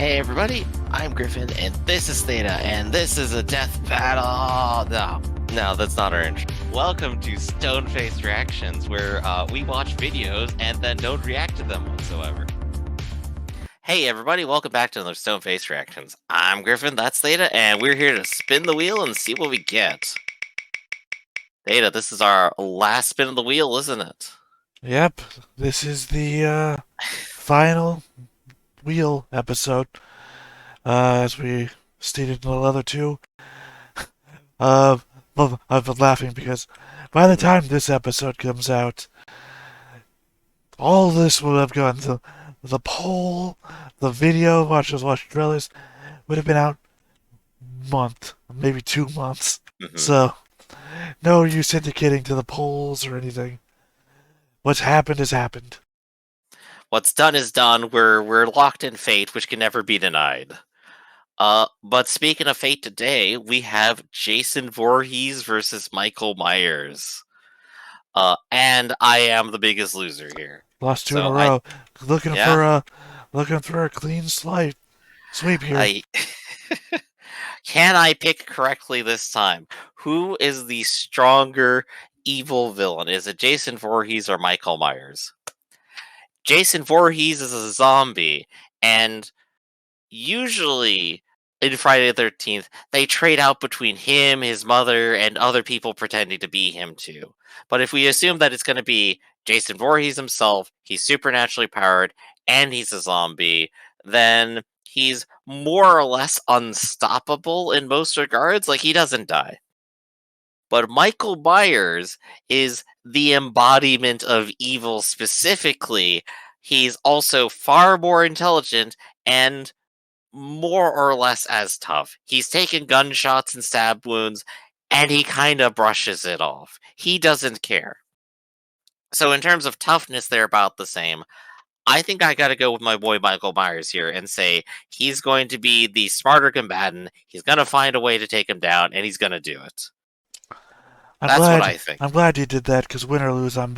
Hey everybody, I'm Griffin, and this is Theta, and this is a death battle! No, that's not our intro. Welcome to Stone-Faced Reactions, where we watch videos and then don't react to them whatsoever. Hey everybody, welcome back to another Stone-Faced Reactions. I'm Griffin, that's Theta, and we're here to spin the wheel and see what we get. Theta, this is our last spin of the wheel, isn't it? Yep, this is the final wheel episode. As we stated in the other two. Well, I've been laughing because by the time this episode comes out, all this will have gone. The poll, the video, watch trailers, would have been out month, maybe 2 months. Mhm. So, no use indicating to the polls or anything. What's happened has happened. What's done is done. We're locked in fate, which can never be denied. But speaking of fate today, we have Jason Voorhees versus Michael Myers. And I am the biggest loser here. Lost two in a So row. Looking yeah, for a looking for a clean sweep here. I can I pick correctly this time? Who is the stronger evil villain? Is it Jason Voorhees or Michael Myers? Jason Voorhees is a zombie, and usually in Friday the 13th, they trade out between him, his mother, and other people pretending to be him too. But if we assume that it's going to be Jason Voorhees himself, he's supernaturally powered, and he's a zombie, then he's more or less unstoppable in most regards. Like, he doesn't die. But Michael Myers is the embodiment of evil specifically. He's also far more intelligent and more or less as tough. He's taken gunshots and stab wounds, and he kind of brushes it off. He doesn't care. So, in terms of toughness, they're about the same. I think I got to go with my boy Michael Myers here and say he's going to be the smarter combatant. He's going to find a way to take him down, and he's going to do it. I'm That's what glad I think. I'm glad you did that because win or lose, I'm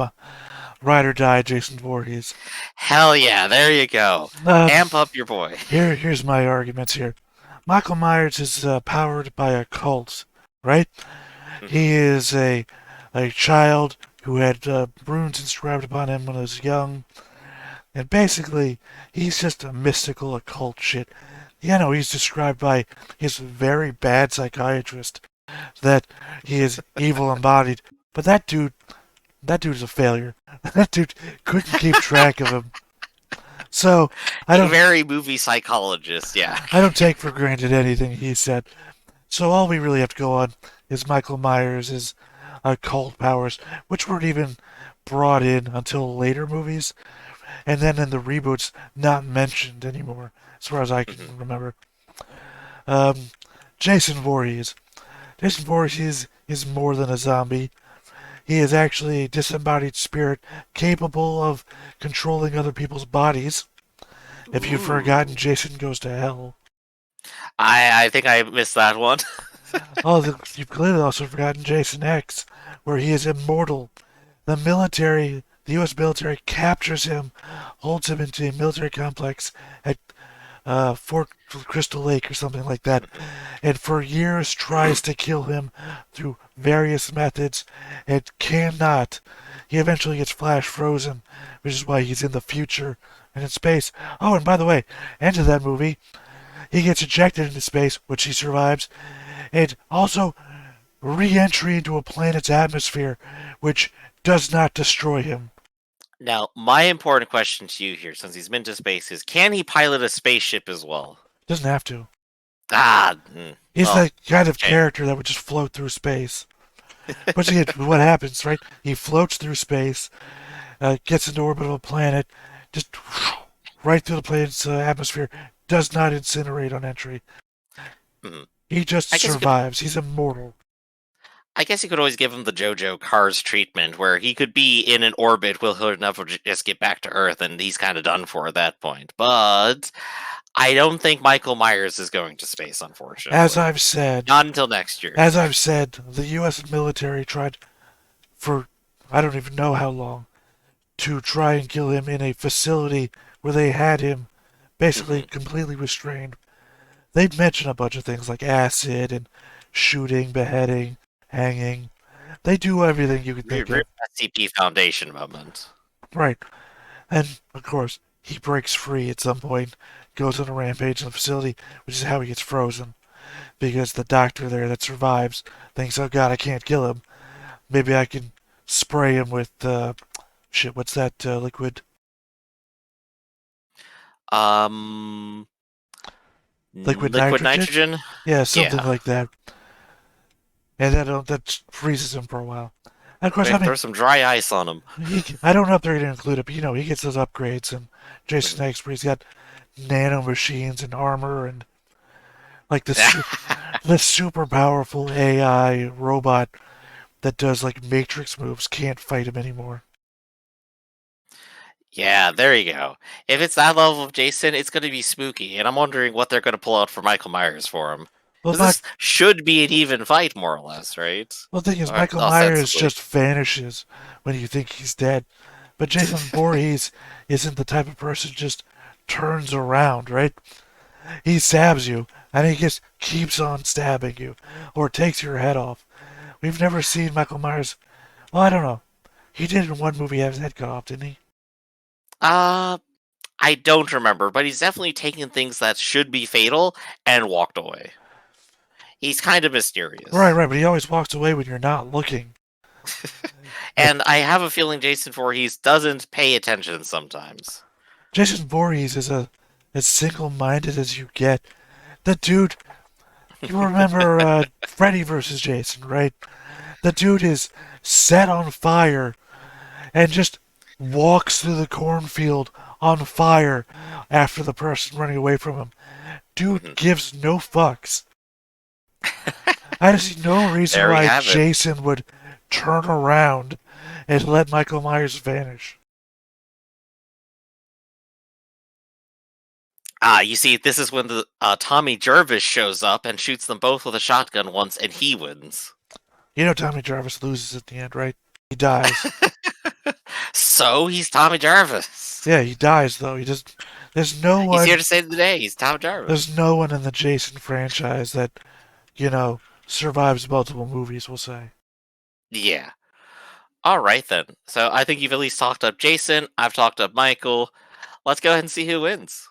ride or die, Jason Voorhees. Hell yeah, there you go. Uh, Amp up your boy. here's my arguments here. Michael Myers is powered by a cult, right? Mhm. He is a child who had runes inscribed upon him when he was young, and basically he's just a mystical occult shit. You know, he's described by his very bad psychiatrist that he is evil embodied. But that dude's a failure. That dude couldn't keep track of him. So I A don't very movie psychologist, yeah. I don't take for granted anything he said. So all we really have to go on is Michael Myers' occult powers, which weren't even brought in until later movies, and then in the reboots, not mentioned anymore, as far as I can Mhm. remember. Um, Jason Voorhees. Jason Voorhees is more than a zombie. He is actually a disembodied spirit capable of controlling other people's bodies. If you've forgotten, Ooh. Jason Goes to Hell. I think I missed that one. Oh, you've clearly also forgotten Jason X, where he is immortal. The U.S. military captures him, holds him into a military complex at Fort Crystal Lake or something like that, and for years tries to kill him through various methods and cannot. He eventually gets flash frozen, which is why he's in the future and in space. Oh, and by the way, end of that movie, he gets ejected into space, which he survives, and also re-entry into a planet's atmosphere, which does not destroy him. Now, my important question to you here, since he's been to space, is can he pilot a spaceship as well? Doesn't have to. He's Well, the kind of okay. character that would just float through space. But see, what happens, right? He floats through space, gets into orbit of a planet, just right through the planet's atmosphere, does not incinerate on entry. Mhm. He just I guess you could. survives. He's immortal. I guess you could always give him the JoJo Cars treatment, where he could be in an orbit, will he'll never just get back to Earth, and he's kind of done for at that point. But I don't think Michael Myers is going to space, As unfortunately. I've said, Not until next year. as I've said, the U.S. military tried for I don't even know how long to try and kill him in a facility where they had him basically completely restrained. They'd mention a bunch of things like acid and shooting, beheading, hanging. They do everything you could think Real of. SCP Foundation moment. Right. And, of course, he breaks free at some point, goes on a rampage in the facility, which is how he gets frozen. Because the doctor there that survives thinks, oh god, I can't kill him. Maybe I can spray him with, shit, what's that liquid? Um, Liquid liquid nitrogen? nitrogen? Yeah, something Yeah. like that. And that freezes him for a while. And of course, I Maybe mean, throw some dry ice on him. I don't know if they're going to include it, but he gets those upgrades, and Jason X, where he's got nano machines and armor, and like the super powerful AI robot that does like Matrix moves can't fight him anymore. Yeah, there you go. If it's that level of Jason, it's going to be spooky, and I'm wondering what they're going to pull out for Michael Myers for him. Well, Because this should be an even fight, more or less, right? the thing is, Or, Michael Myers ostensibly. just vanishes when you think he's dead, but Jason Voorhees isn't the type of person who just turns around, right? He stabs you, and he just keeps on stabbing you, or takes your head off. We've never seen Michael Myers. Well, I don't know. He did in one movie have his head cut off, didn't he? Uh, I don't remember, but he's definitely taken things that should be fatal and walked away. He's kind of mysterious. Right, but he always walks away when you're not looking. And I have a feeling Jason Voorhees doesn't pay attention sometimes. Jason Voorhees is as single-minded as you get. The dude, you remember Freddy versus Jason, right? The dude is set on fire and just walks through the cornfield on fire after the person running away from him. Dude gives no fucks. I see no reason why Jason would turn around and let Michael Myers vanish. You see, this is when the Tommy Jarvis shows up and shoots them both with a shotgun once, and he wins. You know Tommy Jarvis loses at the end, right? He dies. So he's Tommy Jarvis. Yeah, he dies though. There's no one. He's here to save the day. He's Tommy Jarvis. There's no one in the Jason franchise that, survives multiple movies. We'll say. Yeah. All right then. So I think you've at least talked up Jason. I've talked up Michael. Let's go ahead and see who wins.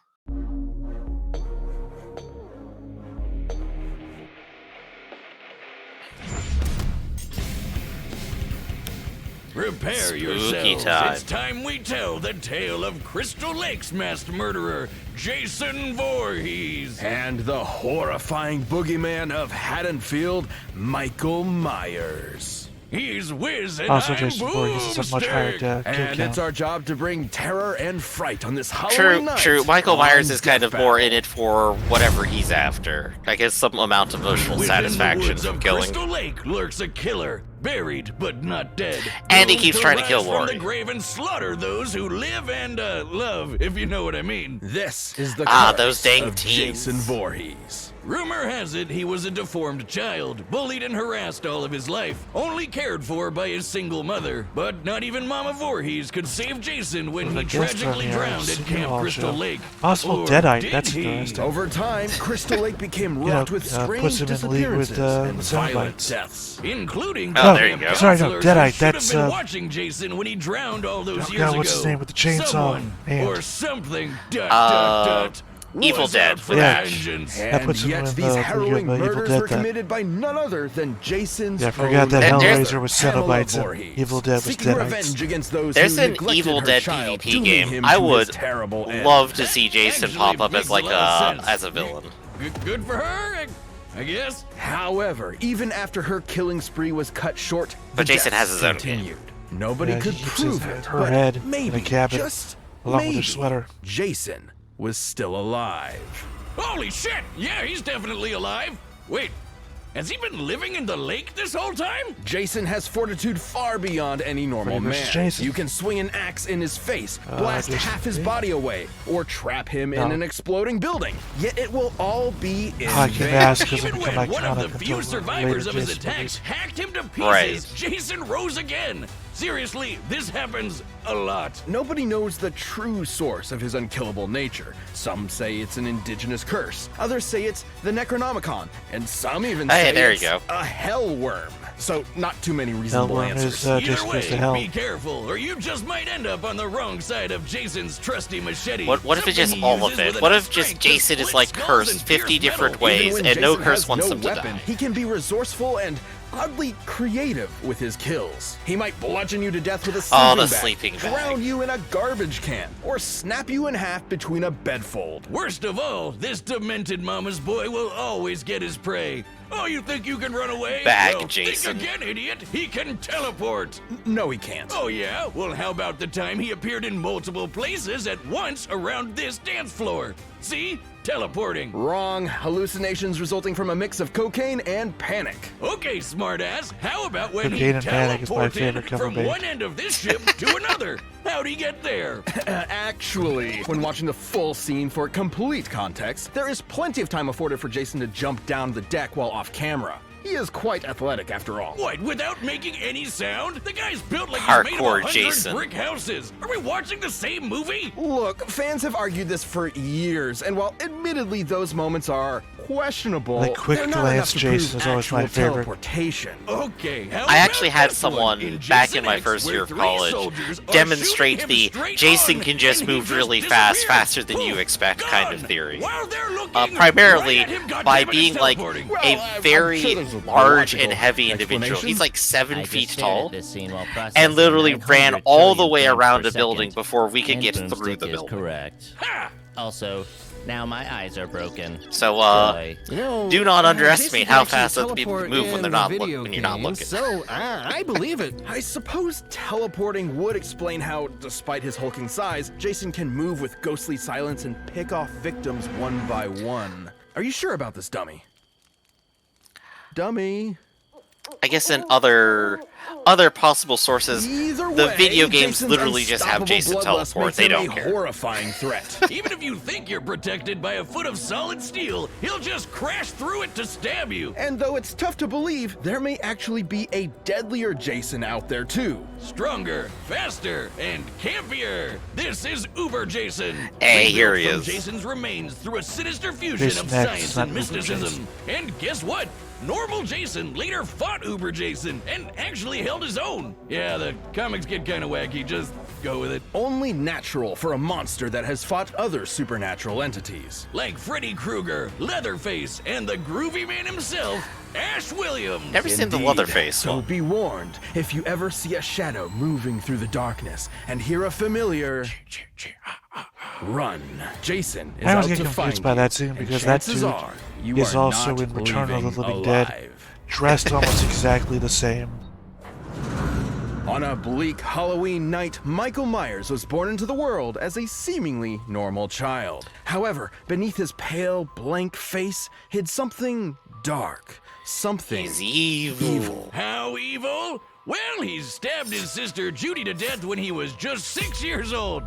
Prepare Spooky yourselves. time. It's time we tell the tale of Crystal Lake's masked murderer, Jason Voorhees. And the horrifying boogeyman of Haddonfield, Michael Myers. He's Wiz and Also, I'm Jason Voorhees is a much higher kill And count. it's our job to bring terror and fright on this Halloween night. True. Michael Myers on is kind of Death more Battle. in it for whatever he's after. I guess some amount of emotional Within satisfaction the woods from of killing. Crystal Lake lurks a killer, buried but not dead. And he Doomed keeps trying to kill rise from Laurie. the grave and slaughter those who live and love, if you know what I mean. This is the Ah, curse those dang of teens. Jason Voorhees. Rumor has it he was a deformed child, bullied and harassed all of his life, only cared for by his single mother. But not even Mama Voorhees could save Jason when he tragically drowned at Camp Crystal Lake. Possible Or Deadite, did that's he? interesting. Over time, Crystal Lake became wrought with strange puts him in league with, disappearances and the violent Soundbites. deaths. Including Oh, the there you camp go. Sorry, no, counselors Deadite, who should that's, have been watching Jason when he drowned all those years God, ago. what's his name with the chainsaw Someone hand? or something. Evil was Dead out for with that. vengeance. That And puts him yet in these the harrowing Evil murders Dead were then. committed by none other than Jason's Yeah, I forgot that And there's- Hellraiser was Pamela Cenobites and Voorhees. Evil Dead was Seeking Deadites. revenge against those There's who an neglected Evil her Dead child, PvP dooming game. him I to his would terrible end. love to see Jason Actually pop up makes as like a lot of sense. as a villain. Good for her, I guess. However, even after her killing spree was cut short, But the Jason has deaths his own game. continued. Nobody Yeah, could he keeps prove his- it, her but head in a maybe, cabin, just along with her maybe, sweater. Jason was still alive. Holy shit! Yeah, he's definitely alive. Wait, has he been living in the lake this whole time? Jason has fortitude far beyond any normal Freddy versus man. Jason. You can swing an axe in his face, blast Jason half his Freddy. body away, or trap him in No. an exploding building. Yet it will all be in I can vain. ask because it Even become when one of iconic the until few later survivors of his Jason attacks movies. hacked him to pieces, Right. Jason rose again. Seriously, this happens a lot. Nobody knows the true source of his unkillable nature. Some say it's an indigenous curse, others say it's the Necronomicon, and some even say there it's you go. a hell worm. So, not too many reasonable Hellworm answers. is Either just goes to way, hell. be careful, or you just might end up on the wrong side of Jason's trusty machete. What if it's just Something he all of uses it? with What enough if just strength to Jason is split like skulls cursed and 50 pierce different metal? ways, Even when and no Jason curse has wants no them to weapon, die? he can be resourceful and oddly creative with his kills. He might bludgeon you to death with a sleeping Oh, the bag, sleeping bag. drown you in a garbage can, or snap you in half between a bedfold. Worst of all, this demented mama's boy will always get his prey. Oh, you think you can run away? Bag well, Jason. Think again, idiot. He can teleport. No, he can't. Oh, yeah? Well, how about the time he appeared in multiple places at once around this dance floor? See? Teleporting. Wrong. Hallucinations resulting from a mix of cocaine and panic. Okay, smartass. How about when Cocaine he and Panic is my favorite teleported cover from band. one end of this ship to another? How'd he get there? Actually, when watching the full scene for complete context, there is plenty of time afforded for Jason to jump down the deck while off camera. He is quite athletic after all. What, without making any sound? The guy's built like Hardcore he's made of 100 Jason. brick houses. Are we watching the same movie? Look, fans have argued this for years, and while admittedly those moments are questionable, The quick they're not glance enough to Jason prove is always my actual favorite. teleportation. Okay, how I actually about had this someone one? back Jason in my X, first where year of 3 college soldiers are demonstrate shooting the him straight Jason on, can just and he move really disappeared. faster than you Poof, expect kind of gone. theory. While they're looking Primarily right at him, by goddammit, being he's like teleporting. Well, a I'm very sure there's a large and logical heavy individual. explanation. He's like I 7 just feet stared at tall this scene while processing and literally ran 900 all the trillion way things around per a building second. before we could And get through boomstick the is building. correct. Ha! Also, now my eyes are broken. So, Boy. You know, do not underestimate Jason how can actually fast other people teleport move when in they're not the video when you're not games, looking. So I believe it. I suppose teleporting would explain how, despite his hulking size, Jason can move with ghostly silence and pick off victims one by one. Are you sure about this, dummy? Dummy. I guess in other possible sources, Either the way, video games Jason's literally just have Jason unstoppable bloodlust teleport. makes They him don't a care. horrifying threat. Even if you think you're protected by a foot of solid steel, he'll just crash through it to stab you. And though it's tough to believe, there may actually be a deadlier Jason out there too. Stronger, faster, and campier. This is Uber Jason. Hey, Rebuilt here he from is. Jason's remains through a sinister fusion Jason of X, science not and Uber mysticism. And guess what? Normal Jason later fought Uber Jason and actually held his own. Yeah, the comics get kind of wacky. Just go with it. Only natural for a monster that has fought other supernatural entities. Like Freddy Krueger, Leatherface, and the groovy man himself, Ash Williams. Never seen the Indeed. Leatherface So one. be warned, if you ever see a shadow moving through the darkness and hear a familiar, run. Jason is I always out get to confused find by you, that scene and because that chances dude are you is are also not in Return of the leaving Living Dead. alive. Dressed almost exactly the same. On a bleak Halloween night, Michael Myers was born into the world as a seemingly normal child. However, beneath his pale, blank face hid something dark. Something He's evil. How evil? Well, he stabbed his sister Judy to death when he was just 6 years old.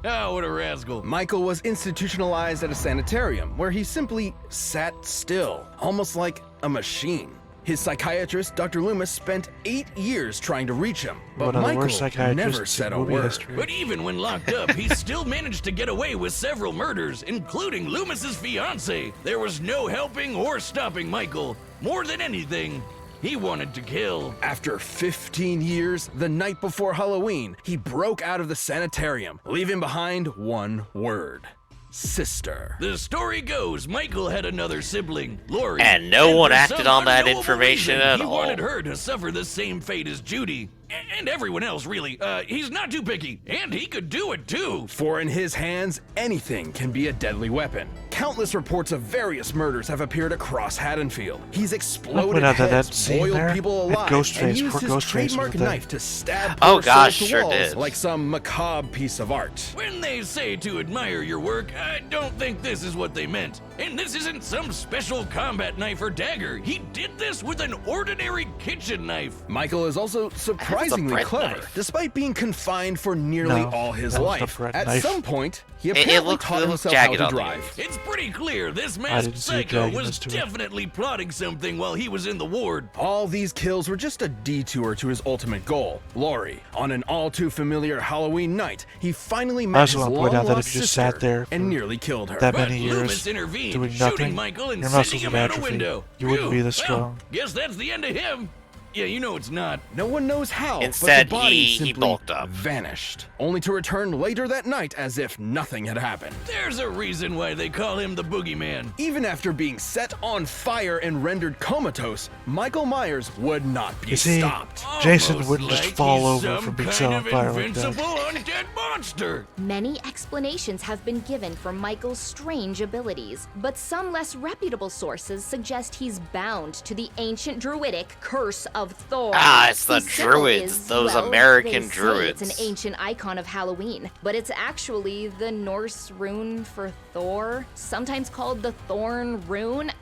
Oh, what a rascal. Michael was institutionalized at a sanitarium where he simply sat still, almost like a machine. His psychiatrist, Dr. Loomis, spent 8 years trying to reach him, but One of the Michael worst psychiatrists never in said a movie word. history. But even when locked up, he still managed to get away with several murders, including Loomis's fiancée. There was no helping or stopping Michael. More than anything, he wanted to kill. After 15 years, the night before Halloween, he broke out of the sanitarium, leaving behind one word: sister. The story goes Michael had another sibling, Lori. And no one for acted some on that unknowable information reason, at he all. wanted her to suffer the same fate as Judy. And everyone else, really. He's not too picky, and he could do it too. For in his hands, anything can be a deadly weapon. Countless reports of various murders have appeared across Haddonfield. He's exploded out that heads, scene boiled there people at alive, Ghostface, and used poor his Ghostface trademark with the- knife to stab Oh, poor gosh, souls to sure walls did. like some macabre piece of art. When they say to admire your work, I don't think this is what they meant. And this isn't some special combat knife or dagger. He did this with an ordinary kitchen knife. Michael is also I haven't surprisingly bread clever, knife. despite being confined for nearly No, all his that was the life. bread At knife. some point, he It apparently looked- taught it looked himself how jagged to on the drive. It's pretty clear this I masked didn't see a psycho jaggedness was to it. definitely plotting something while he was in the ward. All these kills were just a detour to his ultimate goal, Laurie. On an all too familiar Halloween night, he finally met also his want to point out that long-lost if you just sister sat there and for nearly killed her. that But many Loomis years intervened, doing shooting nothing, Michael and your sending muscles him would out a atrophy. window. You wouldn't be this Well, strong. guess that's the end of him. Yeah, you know it's not. No one knows how, Instead, but the body he simply bulked up. vanished, only to return later that night as if nothing had happened. There's a reason why they call him the Boogeyman. Even after being set on fire and rendered comatose, Michael Myers would not be You see, stopped. Jason Almost wouldn't just like fall he's over some from being kind set on of fire like that. invincible undead monster. Many explanations have been given for Michael's strange abilities, but some less reputable sources suggest he's bound to the ancient druidic curse of Thor. Ah, it's the whose symbol druids, is, those well, American they say druids. It's an ancient icon of Halloween, but it's actually the Norse rune for Thor, sometimes called the Thorn rune.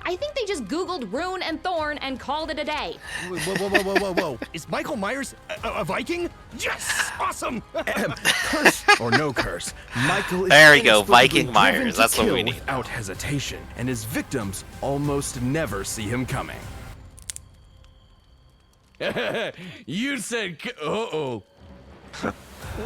I think they just Googled rune and thorn and called it a day. Whoa. Is Michael Myers a Viking? Yes! Awesome! Curse or no curse, Michael is There you go, inexplicably Viking driven Myers, to that's what we kill need. without hesitation, and his victims almost never see him coming. You said, uh-oh.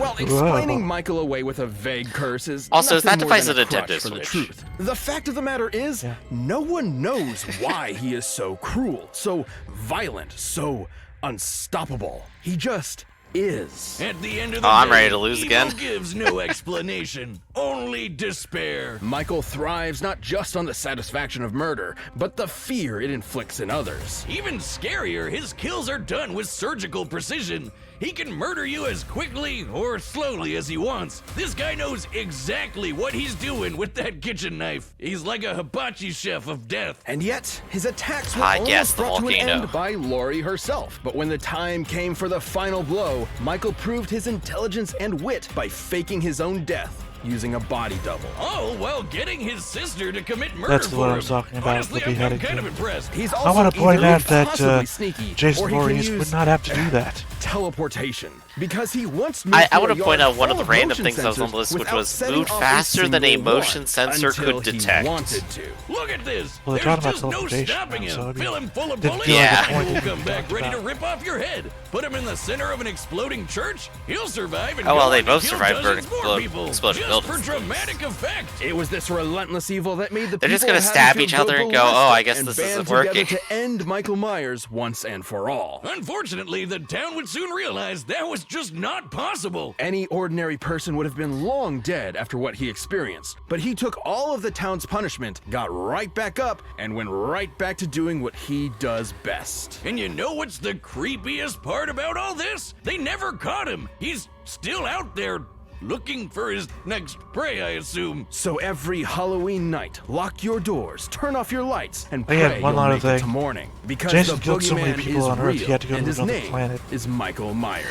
Well, explaining Michael away with a vague curse is Also, is nothing that more device than a a crutch Nintendo for the Switch? truth. The fact of the matter is, no one knows why he is so cruel, so violent, so unstoppable. He just is. At the end of the Oh, I'm day, ready to lose evil again. gives no explanation, only despair. Michael thrives not just on the satisfaction of murder, but the fear it inflicts in others. Even scarier, his kills are done with surgical precision. He can murder you as quickly or slowly as he wants. This guy knows exactly what he's doing with that kitchen knife. He's like a hibachi chef of death. And yet, his attacks were Ah, almost yes, the brought to an volcano. end by Laurie herself. But when the time came for the final blow, Michael proved his intelligence and wit by faking his own death using a body double. All while getting his sister to commit murder That's for what I him. was talking about, Honestly, the I'm beheading kind of thing. impressed. He's I also want to point either out that impossibly sneaky, Jason or he can Voorhees use would not have to do that. teleportation, because he once moved I through want a to point yard out one of full the random motion things that was on sensors the list, which without was setting moved off faster than a single motion one sensor until could he detect. wanted to. Look at this. Well, they're There's talking about just no teleportation stopping now, him. so I mean, Fill him full of didn't bullets, feel like the and point he will that come you back talked ready to about. rip off your head. Put him in the center of an exploding church. He'll survive and Oh, well, go they on to both kill survived dozens burning- more people, exploding just for buildings. dramatic effect. It was this relentless evil that made the They're just people gonna having stab to each other and go, ballistic "Oh, I guess and this band isn't together working." to end Michael Myers once and for all. Unfortunately, the town would soon realize that was just not possible. Any ordinary person would have been long dead after what he experienced, but he took all of the town's punishment, got right back up, and went right back to doing what he does best. And you know what's the creepiest part about all this? They never caught him. He's still out there looking for his next prey, I assume. So every Halloween night, lock your doors, turn off your lights, and They had pray one you'll other make it to thing. morning. Because Jason the killed so many boogeyman people is on Earth, he real, had to go and to his another name planet. is Michael Myers.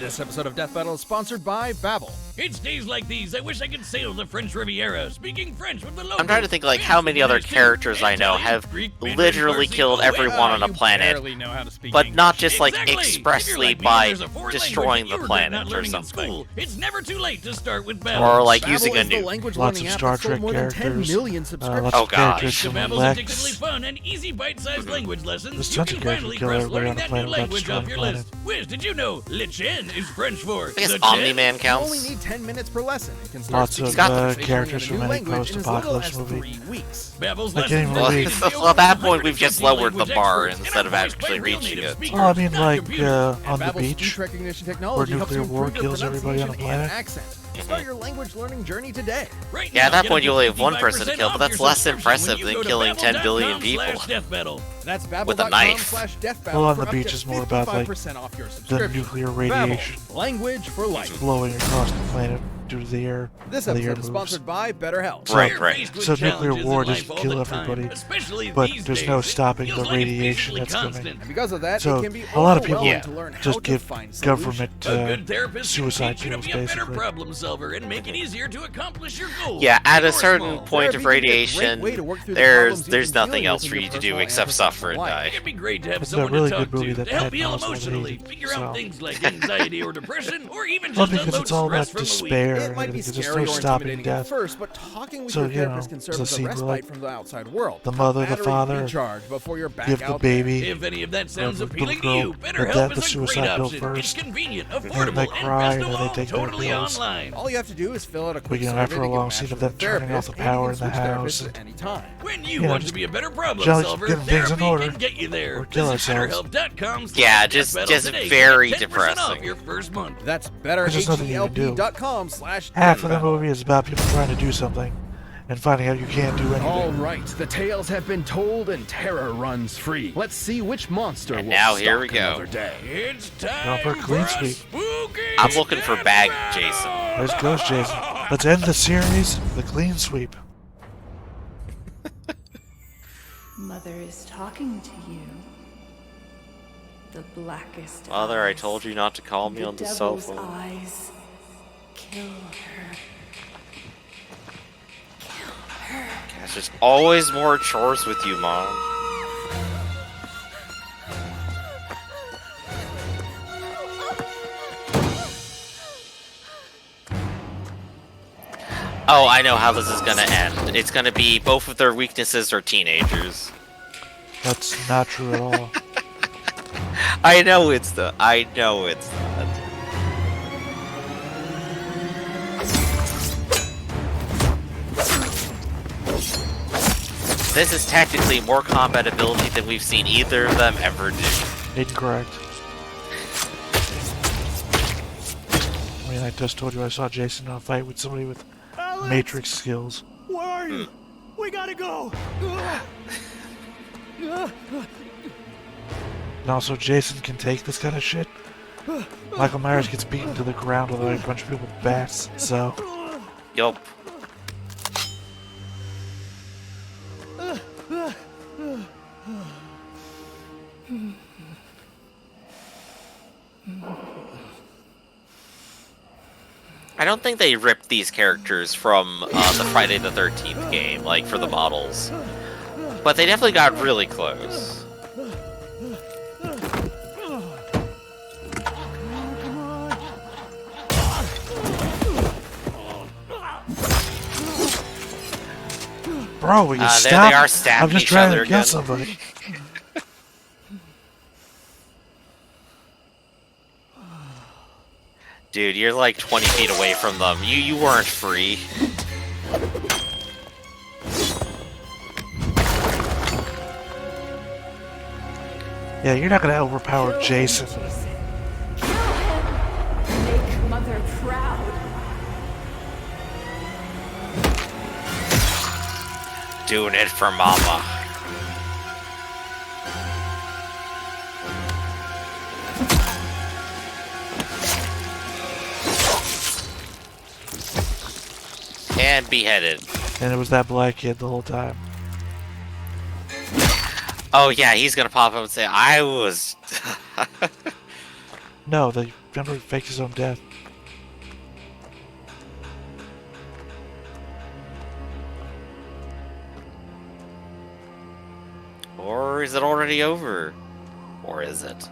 This episode of Death Battle is sponsored by Babbel. It's days like these I wish I could sail the French Riviera, speaking French with the locals. I'm trying to think like how many other characters I know have literally killed everyone on a planet, but not just like expressly by destroying the planet or something. It's never too late to start with Babbel. Or like Babbel using a is the nuke. language Lots learning of app Star that sold Trek more than 10 characters, million subscriptions. lots Oh, of gosh. characters The from Babbel's Lex. ridiculously fun and easy bite-sized language lessons. There's You tons can of characters finally kill cross everybody learning on the that new planet without language off destroying your the planet. list. Wiz, did you know Le Chen is French for I guess the Omni-Man You only counts. need 10 minutes per lesson. You can start Lots speaking of conversation characters in a from new any language in as little post-apocalypse as movie. 3 weeks. Babbel's I can't even lessons believe- will Well, at that point, we've just 150 lowered the language bar experts instead of and are voiced actually by real reaching native it. speakers, Well, I mean, not like, computers. on And the Babbel's beach, speech recognition technology helps you nuclear war improve your kills everybody on the pronunciation and planet. accent. Start your language learning journey today. Right Yeah, now, at that get point up you only have one 55% person to kill, but off that's your less subscription impressive when you than go to killing 10 billion babbel.com/deathbattle. That's With a knife. babbel.com/deathbattle Well, on for the up beach to is more about, like, 55% off your the subscription. nuclear Babbel, radiation language for life. flowing across the planet. due to the air. This the air episode is moves. sponsored by BetterHelp. So, Right. So nuclear war doesn't kill everybody, but there's no stopping the radiation that's coming. And because of that, So it can be a lot of people overwhelming to learn how just to give find government A good therapist can suicide teach you to pills, be a better basically. problem solver and make it easier to accomplish your goals. Yeah, at big a or certain small. point of Therapy can be a great radiation, way to work through the there's problems you've been nothing dealing else with for in you your to do personal except and suffer and professional life. die. It'd be great to have It's a someone really to good talk movie to that help had you Miles emotionally, Teller. figure out So- things like anxiety or depression, or even Well, just because unload it's all about stress from the week. despair It and might be everything. There's scary no or stopping intimidating at death. first, but talking with So, your you know, therapist can serve there's a as a scene where, respite like, from the outside world. the mother, the Battery father recharge before you're back give the out there. baby If any of that sounds the appealing to girl you, the BetterHelp the is a suicide great pill option. first, It's convenient, and they affordable, cry, and and best then of they all, take their totally pills. online. All you have to do is fill out a quick We can survey after to a get long matched scene of with them a turning off the therapist, power in and you the can switch house. therapists at any time. When you Yeah, want just to be a better problem just solver, get things in therapy order can get you there. or kill Visit ourselves. BetterHelp.com/deathbattle Yeah, just today to very get 10% off depressing. your first month. That's there's nothing you can do. betterhelp.com/deathbattle. Half of the movie is about people trying to do something and finding out you can't do anything. All right, the tales have been told and terror runs free. Let's see which monster And will now here we stalk go. another day. It's Going time for a clean a sweep. spooky I'm looking for death bag battle! Jason. There's Ghost Jason. Let's end the series with a clean sweep. Mother is talking to you. The blackest Mother, I eyes. told you not to call me The on the cell devil's phone. eyes. Kill her. Gosh, there's always more chores with you, Mom. Oh, I know how this is gonna end. It's gonna be both of their weaknesses are teenagers. That's not true at all. I know it's not. This is technically more combat ability than we've seen either of them ever do. Incorrect. I mean, I just told you I saw Jason in a fight with somebody with Alex, Matrix skills. where are you? We gotta go. And also, Jason can take this kind of shit. Michael Myers gets beaten to the ground with a bunch of people with bats, so... Yup. I don't think they ripped these characters from the Friday the 13th game, like for the models. But they definitely got really close. Bro, will you There stop? they are stabbing I'm just each trying other to kill again. somebody. Dude, you're like 20 feet away from them. You weren't free. Yeah, you're not gonna overpower Jason. Kill him. Make Mother proud. Doing it for Mama. And beheaded. And it was that black kid the whole time. Oh yeah, he's gonna pop up and say, I was... No, remember he faked his own death. Or is it already over? Or is it?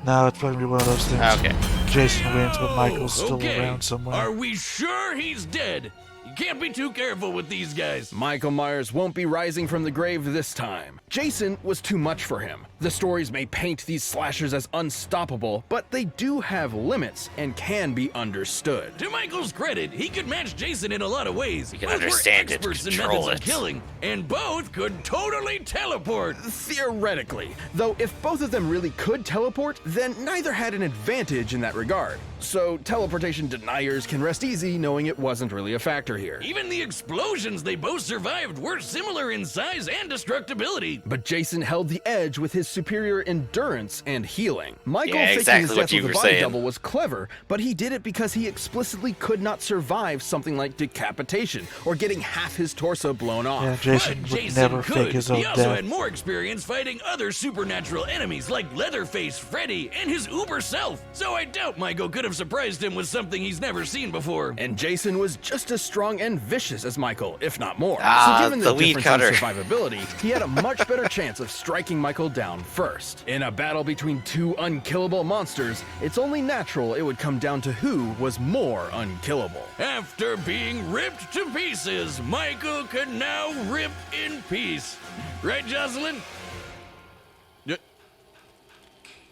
No, it's probably gonna be one of those things. Okay. Jason wins, but Michael's still Okay, around somewhere. Are we sure he's dead? You can't be too careful with these guys. Michael Myers won't be rising from the grave this time. Jason was too much for him. The stories may paint these slashers as unstoppable, but they do have limits and can be understood. To Michael's credit, he could match Jason in a lot of ways. He can Both were understand it, experts in control methods of it. killing, and both could totally teleport. Theoretically, though if both of them really could teleport, then neither had an advantage in that regard. So teleportation deniers can rest easy knowing it wasn't really a factor here. Even the explosions they both survived were similar in size and destructibility. But Jason held the edge with his superior endurance and healing. Michael Yeah, faking exactly his what death you with a were body saying. double was clever, but he did it because he explicitly could not survive something like decapitation or getting half his torso blown off. Yeah, Jason But would Jason never could. fake his own He also death. had more experience fighting other supernatural enemies like Leatherface, Freddy, and his uber self. So I doubt Michael could have surprised him with something he's never seen before. And Jason was just as strong and vicious as Michael, if not more. Ah, so given the the weed difference in cutter. survivability, he had a much better chance of striking Michael down first. In a battle between two unkillable monsters, it's only natural it would come down to who was more unkillable. After being ripped to pieces, Michael could now rip in peace. Right, Jocelyn?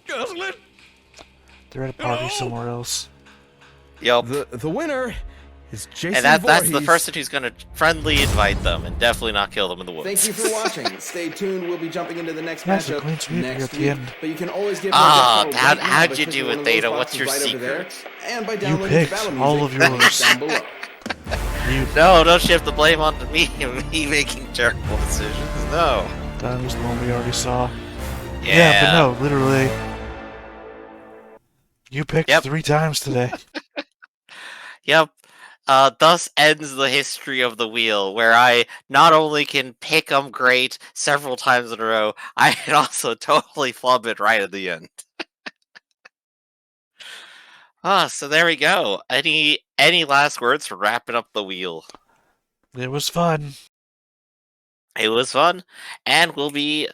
Jocelyn? They're at a party Hello? somewhere else. Yup. The winner is Jason And that's the Voorhees. person who's going to friendly invite them and definitely not kill them in the woods. Thank you for watching. Stay tuned. We'll be jumping into the next That's a matchup clean sweep here next at the week. end. But you can always give Ah, me a death battle how'd right you now by do clicking it, one of Theta? those What's your boxes right over there, secret? and by You downloading the picked battle music all of yours. down below. No, don't shift the blame onto me and me making terrible decisions. No. That was the one we already saw. Yeah. But no, literally. You picked Yep. 3 times today. Yep. Thus ends the history of the wheel, where I not only can pick 'em great several times in a row, I can also totally flub it right at the end. So there we go. Any last words for wrapping up the wheel? It was fun. It was fun, and we'll be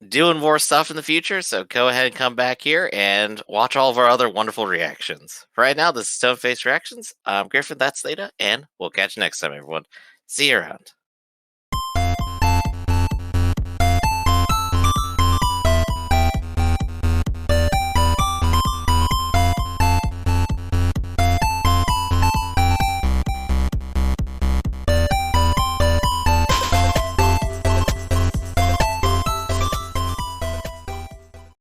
doing more stuff in the future, so go ahead and come back here and watch all of our other wonderful reactions. For right now, this is Stone Face Reactions. I'm Griffin, that's Theta, and we'll catch you next time, everyone. See you around.